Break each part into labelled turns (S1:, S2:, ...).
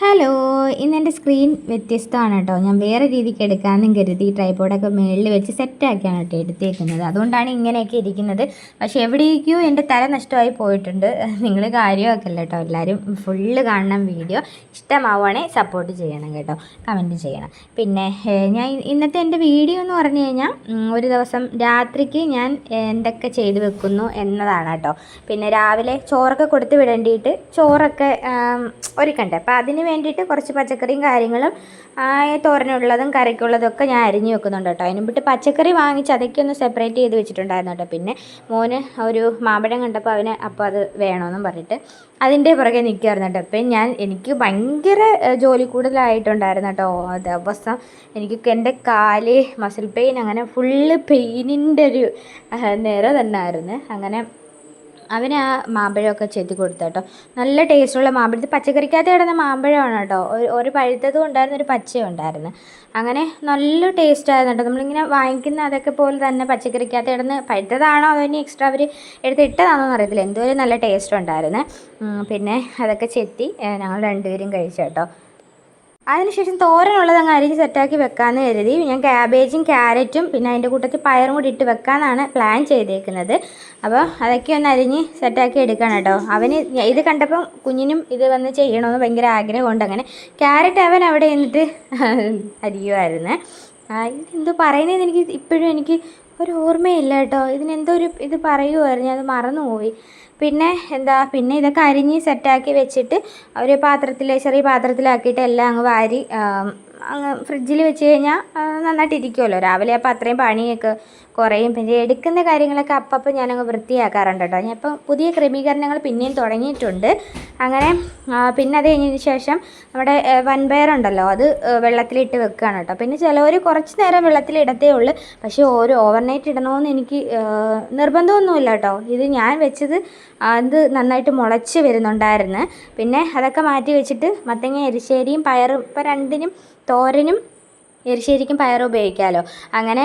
S1: Hello, ഇന്നെൻ്റെ screen വ്യത്യസ്തമാണ് കേട്ടോ. ഞാൻ വേറെ രീതിക്ക് എടുക്കാമെന്നും കരുതി ട്രൈപോഡൊക്കെ മുകളിൽ വെച്ച് സെറ്റാക്കിയാണ് കേട്ടോ എടുത്തേക്കുന്നത്. അതുകൊണ്ടാണ് ഇങ്ങനെയൊക്കെ ഇരിക്കുന്നത്. പക്ഷേ എവിടേക്കോ എൻ്റെ തല നഷ്ടമായി പോയിട്ടുണ്ട്. നിങ്ങൾ കാര്യമാക്കല്ല കേട്ടോ. എല്ലാവരും ഫുള്ള് കാണണം വീഡിയോ. ഇഷ്ടമാവുകയാണെങ്കിൽ സപ്പോർട്ട് ചെയ്യണം കേട്ടോ, കമൻറ്റ് ചെയ്യണം. പിന്നെ ഞാൻ ഇന്നത്തെ എൻ്റെ വീഡിയോ എന്ന് പറഞ്ഞു കഴിഞ്ഞാൽ ഒരു ദിവസം രാത്രിക്ക് ഞാൻ എന്തൊക്കെ ചെയ്ത് വെക്കുന്നു എന്നതാണ് കേട്ടോ. പിന്നെ രാവിലെ ചോറൊക്കെ കൊടുത്ത് വിടേണ്ടിയിട്ട് ചോറൊക്കെ ഒരുക്കണ്ടേ. അപ്പോൾ അതിന് വേണ്ടിയിട്ട് കുറച്ച് പച്ചക്കറിയും കാര്യങ്ങളും തോരനുള്ളതും കറിക്കുള്ളതും ഒക്കെ ഞാൻ അരിഞ്ഞു വെക്കുന്നുണ്ട് കേട്ടോ. അതിന് വിട്ട് പച്ചക്കറി വാങ്ങിച്ച് അതൊക്കെ ഒന്ന് സെപ്പറേറ്റ് ചെയ്ത് വെച്ചിട്ടുണ്ടായിരുന്നു കേട്ടോ. പിന്നെ മോന് ഒരു മാമ്പഴം കണ്ടപ്പോൾ അവന് അപ്പോൾ അത് വേണമെന്നും പറഞ്ഞിട്ട് അതിൻ്റെ പുറകെ നിൽക്കുമായിരുന്നു കേട്ടോ. അപ്പം എനിക്ക് ഭയങ്കര ജോലി കൂടുതലായിട്ടുണ്ടായിരുന്നു കേട്ടോ ദിവസം. എനിക്ക് എൻ്റെ കാല് മസിൽ പെയിൻ അങ്ങനെ ഫുള്ള് പെയിനിൻ്റെ ഒരു നിര തന്നെ ആയിരുന്നു. അങ്ങനെ അവന് ആ മാമ്പഴമൊക്കെ ചെത്തി കൊടുത്തു കേട്ടോ. നല്ല ടേസ്റ്റുള്ള മാമ്പഴം, ഇത് പച്ചക്കറിക്കകത്ത് കിടന്ന മാമ്പഴമാണ് കേട്ടോ. ഒരു പഴുത്തതും ഉണ്ടായിരുന്നു, ഒരു പച്ചയും ഉണ്ടായിരുന്നു. അങ്ങനെ നല്ല ടേസ്റ്റായിരുന്നു കേട്ടോ. നമ്മളിങ്ങനെ വാങ്ങിക്കുന്ന അതൊക്കെ പോലെ തന്നെ പച്ചക്കറിക്കകത്ത് കിടന്ന് പഴുത്തതാണോ അതോ ഇനി എക്സ്ട്രാ അവർ എടുത്തിട്ടതാണോ എന്നറിയത്തില്ല, എന്തോരം നല്ല ടേസ്റ്റ് ഉണ്ടായിരുന്നു. പിന്നെ അതൊക്കെ ചെത്തി ഞങ്ങൾ രണ്ടുപേരും കഴിച്ചു കേട്ടോ. അതിനുശേഷം തോരനുള്ളത് അങ്ങ് അരിഞ്ഞ് സെറ്റാക്കി വെക്കാമെന്ന് കരുതി. ഞാൻ ക്യാബേജും ക്യാരറ്റും പിന്നെ അതിൻ്റെ കൂട്ടത്തിൽ പയറും കൂടി ഇട്ട് വെക്കാമെന്നാണ് പ്ലാൻ ചെയ്തേക്കുന്നത്. അപ്പോൾ അതൊക്കെ ഒന്ന് അരിഞ്ഞ് സെറ്റാക്കി എടുക്കണം കേട്ടോ. അവന് ഇത് കണ്ടപ്പം കുഞ്ഞിനും ഇത് വന്ന് ചെയ്യണമെന്ന് ഭയങ്കര ആഗ്രഹമുണ്ട്. അങ്ങനെ ക്യാരറ്റ് അവൻ അവിടെ നിന്നിട്ട് അരിയുമായിരുന്നു. ഇതെന്തോ പറയുന്നതെന്ന് എനിക്ക് ഒരു ഓർമ്മയില്ല കേട്ടോ. ഇതിനെന്തോ ഇത് പറയുമായിരുന്നു, അത് മറന്നുപോയി. പിന്നെ ഇതൊക്കെ അരിഞ്ഞ് സെറ്റാക്കി വെച്ചിട്ട് ഒരു ചെറിയ പാത്രത്തിലാക്കിയിട്ട് എല്ലാം അങ്ങ് വാരി അങ്ങ് ഫ്രിഡ്ജിൽ വെച്ച് കഴിഞ്ഞാൽ നന്നായിട്ട് ഇരിക്കുമല്ലോ. രാവിലെ അപ്പോൾ അത്രയും പണിയൊക്കെ കുറയും. പിന്നെ എടുക്കുന്ന കാര്യങ്ങളൊക്കെ അപ്പം ഞാനങ്ങ് വൃത്തിയാക്കാറുണ്ട് കേട്ടോ. ഞാൻ ഇപ്പം പുതിയ ക്രമീകരണങ്ങൾ പിന്നെയും തുടങ്ങിയിട്ടുണ്ട്. അങ്ങനെ പിന്നെ അത് കഴിഞ്ഞതിന് ശേഷം നമ്മുടെ വൻപയറുണ്ടല്ലോ, അത് വെള്ളത്തിലിട്ട് വെക്കുകയാണ് കേട്ടോ. പിന്നെ ചിലവർ കുറച്ച് നേരം വെള്ളത്തിലിടത്തേ ഉള്ളൂ. പക്ഷേ ഓവർനൈറ്റ് ഇടണമെന്ന് എനിക്ക് നിർബന്ധമൊന്നുമില്ല കേട്ടോ. ഇത് ഞാൻ വെച്ചത് അത് നന്നായിട്ട് മുളച്ച് വരുന്നുണ്ടായിരുന്നു. പിന്നെ അതൊക്കെ മാറ്റി വെച്ചിട്ട് മത്തങ്ങ എരിശ്ശേരിയും പയറും, ഇപ്പോൾ രണ്ടിനും തോരനും എരിശ്ശേരിക്കും പയറും ഉപയോഗിക്കാമല്ലോ. അങ്ങനെ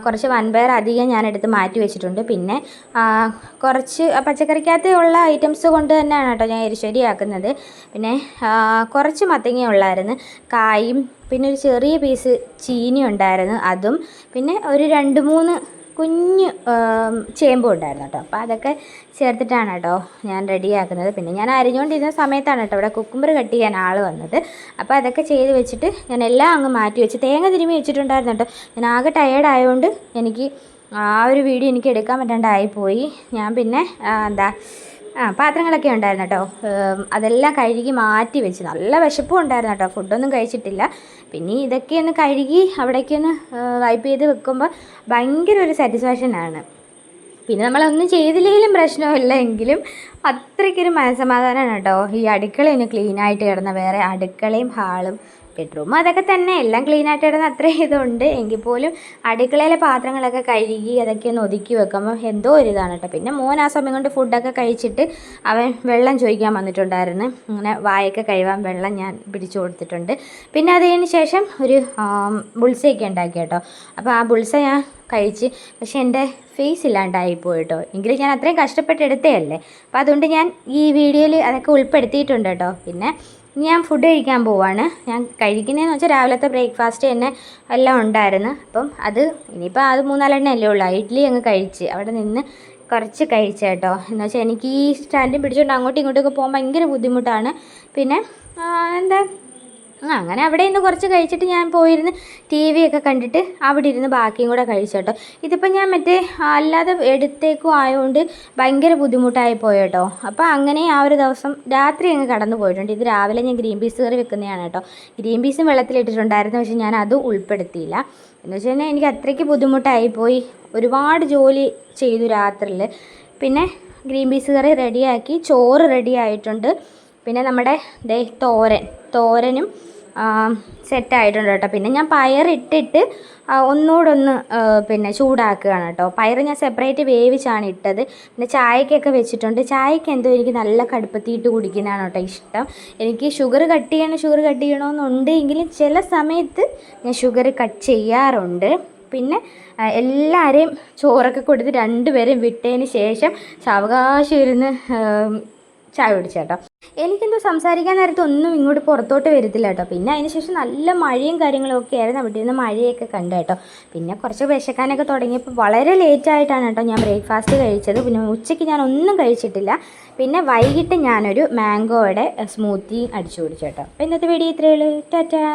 S1: കുറച്ച് വൻപയർ അധികം ഞാനെടുത്ത് മാറ്റി വെച്ചിട്ടുണ്ട്. പിന്നെ കുറച്ച് പച്ചക്കറിക്കകത്ത് ഉള്ള ഐറ്റംസ് കൊണ്ട് തന്നെയാണ് കേട്ടോ ഞാൻ എരിശ്ശേരി ആക്കുന്നത്. പിന്നെ കുറച്ച് മത്തങ്ങ ഉള്ളായിരുന്നു, കായും പിന്നെ ഒരു ചെറിയ പീസ് ചീനി ഉണ്ടായിരുന്നു അതും, പിന്നെ ഒരു 2-3 കുഞ്ഞ് ചേമ്പും ഉണ്ടായിരുന്നു കേട്ടോ. അപ്പോൾ അതൊക്കെ ചേർത്തിട്ടാണ് കേട്ടോ ഞാൻ റെഡിയാക്കുന്നത്. പിന്നെ ഞാൻ അരിഞ്ഞുകൊണ്ടിരുന്ന സമയത്താണ് കേട്ടോ ഇവിടെ കുക്കുമ്പർ കട്ട് ചെയ്യാൻ ആൾ വന്നത്. അപ്പോൾ അതൊക്കെ ചെയ്ത് വെച്ചിട്ട് ഞാൻ എല്ലാം അങ്ങ് മാറ്റി വെച്ച് തേങ്ങ തിരുമ്മി വെച്ചിട്ടുണ്ടായിരുന്നു കേട്ടോ. ഞാൻ ആകെ ടയേർഡായതുകൊണ്ട് എനിക്ക് ആ ഒരു വീഡിയോ എനിക്ക് എടുക്കാൻ പറ്റാണ്ടായിപ്പോയി. ഞാൻ പിന്നെ പാത്രങ്ങളൊക്കെ ഉണ്ടായിരുന്നു കേട്ടോ. അതെല്ലാം കഴുകി മാറ്റി വെച്ച്. നല്ല വിശപ്പും ഉണ്ടായിരുന്നു കേട്ടോ, ഫുഡൊന്നും കഴിച്ചിട്ടില്ല. പിന്നെ ഇതൊക്കെ ഒന്ന് കഴുകി അവിടേക്കൊന്ന് വൈപ്പ് ചെയ്ത് വെക്കുമ്പോൾ ഭയങ്കര ഒരു സാറ്റിസ്ഫാക്ഷനാണ്. പിന്നെ നമ്മളൊന്നും ചെയ്തില്ലെങ്കിലും പ്രശ്നമില്ല, എങ്കിലും അത്രയ്ക്കൊരു മനസ്സമാധാനമാണ് കേട്ടോ. ഈ അടുക്കളയൊന്ന് ക്ലീനായിട്ട് കിടന്ന, വേറെ അടുക്കളയും ഹാളും ബെഡ്റൂം അതൊക്കെ തന്നെ എല്ലാം ക്ലീനായിട്ട് കിടന്ന അത്രയും ഇതുണ്ട്. എങ്കിൽ പോലും അടുക്കളയിലെ പാത്രങ്ങളൊക്കെ കഴുകി അതൊക്കെ ഒന്ന് ഒതുക്കി വെക്കുമ്പോൾ എന്തോ ഒരു ഇതാണ് കേട്ടോ. പിന്നെ മോൻ ആ സമയം കൊണ്ട് ഫുഡൊക്കെ കഴിച്ചിട്ട് അവൻ വെള്ളം ചോദിക്കാൻ വന്നിട്ടുണ്ടായിരുന്നു. അങ്ങനെ വായൊക്കെ കഴുകാൻ വെള്ളം ഞാൻ പിടിച്ചു കൊടുത്തിട്ടുണ്ട്. പിന്നെ അതിന് ശേഷം ഒരു ബുൾസയൊക്കെ ഉണ്ടാക്കി കേട്ടോ. അപ്പോൾ ആ ബുൾസ ഞാൻ കഴിച്ച്, പക്ഷേ എൻ്റെ ഫേസ് ഇല്ലാണ്ടായിപ്പോയി കേട്ടോ. എങ്കിലും ഞാൻ അത്രയും കഷ്ടപ്പെട്ട് എടുത്തതല്ലേ. അപ്പോൾ അതുകൊണ്ട് ഞാൻ ഈ വീഡിയോയിൽ അതൊക്കെ ഉൾപ്പെടുത്തിയിട്ടുണ്ട് കേട്ടോ. പിന്നെ ഞാൻ ഫുഡ് കഴിക്കാൻ പോവാണ്. ഞാൻ കഴിക്കുന്നതെന്ന് വെച്ചാൽ രാവിലത്തെ ബ്രേക്ക്ഫാസ്റ്റ് തന്നെ എല്ലാം ഉണ്ടായിരുന്നു. അപ്പം ഇനിയിപ്പോൾ അത് 3-4 എണ്ണമല്ലേ ഉള്ളൂ. ഇഡ്ഡലി അങ്ങ് കഴിച്ച് അവിടെ നിന്ന് കുറച്ച് കഴിച്ച കേട്ടോ. എന്ന് വെച്ചാൽ എനിക്ക് ഈ സ്റ്റാൻഡും പിടിച്ചുകൊണ്ട് അങ്ങോട്ടും ഇങ്ങോട്ടൊക്കെ പോകാൻ ഭയങ്കര ബുദ്ധിമുട്ടാണ്. പിന്നെ അങ്ങനെ അവിടെ നിന്ന് കുറച്ച് കഴിച്ചിട്ട് ഞാൻ പോയിരുന്ന് TV ഒക്കെ കണ്ടിട്ട് അവിടെ ഇരുന്ന് ബാക്കിയും കൂടെ കഴിച്ചു കേട്ടോ. ഇതിപ്പോൾ ഞാൻ അല്ലാതെ എടുത്തേക്കും ആയതുകൊണ്ട് ഭയങ്കര ബുദ്ധിമുട്ടായി പോയി കേട്ടോ. അപ്പോൾ അങ്ങനെ ആ ഒരു ദിവസം രാത്രി അങ്ങ് കടന്നു പോയിട്ടുണ്ട്. ഇത് രാവിലെ ഞാൻ ഗ്രീൻ പീസ് കറി വെക്കുന്നതാണ് കേട്ടോ. ഗ്രീൻ പീസും വെള്ളത്തിലിട്ടിട്ടുണ്ടായിരുന്നു, പക്ഷേ ഞാൻ അതും ഉൾപ്പെടുത്തിയില്ല. എന്ന് വെച്ച് കഴിഞ്ഞാൽ എനിക്ക് അത്രയ്ക്ക് ബുദ്ധിമുട്ടായിപ്പോയി. ഒരുപാട് ജോലി ചെയ്തു രാത്രിയിൽ. പിന്നെ ഗ്രീൻ പീസ് കറി റെഡിയാക്കി, ചോറ് റെഡി ആയിട്ടുണ്ട്. പിന്നെ നമ്മുടെ തോരനും സെറ്റായിട്ടുണ്ട് കേട്ടോ. പിന്നെ ഞാൻ പയറിട്ടിട്ട് ഒന്നുകൂടെ പിന്നെ ചൂടാക്കുകയാണ് കേട്ടോ. പയർ ഞാൻ സെപ്പറേറ്റ് വേവിച്ചാണ് ഇട്ടത്. പിന്നെ ചായക്കൊക്കെ വെച്ചിട്ടുണ്ട്. ചായക്ക് എന്തോ എനിക്ക് നല്ല കടുപ്പത്തിയിട്ട് കുടിക്കുന്നതാണ് കേട്ടോ ഇഷ്ടം. എനിക്ക് ഷുഗർ കട്ട് ചെയ്യണമെന്നുണ്ട്, എങ്കിലും ചില സമയത്ത് ഞാൻ ഷുഗർ കട്ട് ചെയ്യാറുണ്ട്. പിന്നെ എല്ലാവരെയും ചോറൊക്കെ കൊടുത്ത് 2 പേരെയും വിട്ടതിന് ശേഷം സാവകാശം ഇരുന്ന് ചായ കുടിച്ചു കേട്ടോ. എനിക്കെന്തോ സംസാരിക്കാൻ നേരത്തെ ഒന്നും ഇങ്ങോട്ട് പുറത്തോട്ട് വരത്തില്ല കേട്ടോ. പിന്നെ അതിന് ശേഷം നല്ല മഴയും കാര്യങ്ങളും ഒക്കെ ആയിരുന്നു. അവിടെ നിന്ന് മഴയൊക്കെ കണ്ടു കേട്ടോ. പിന്നെ കുറച്ച് വിശക്കാനൊക്കെ തുടങ്ങിയപ്പോൾ വളരെ ലേറ്റായിട്ടാണ് കേട്ടോ ഞാൻ ബ്രേക്ക്ഫാസ്റ്റ് കഴിച്ചത്. പിന്നെ ഉച്ചയ്ക്ക് ഞാൻ ഒന്നും കഴിച്ചിട്ടില്ല. പിന്നെ വൈകിട്ട് ഞാനൊരു മാംഗോയുടെ സ്മൂത്തി അടിച്ചു കുടിച്ചു കേട്ടോ. അപ്പോൾ ഇന്നത്തെ വീഡിയോ ഇത്രയേ ഉള്ളൂ. ടാറ്റാ.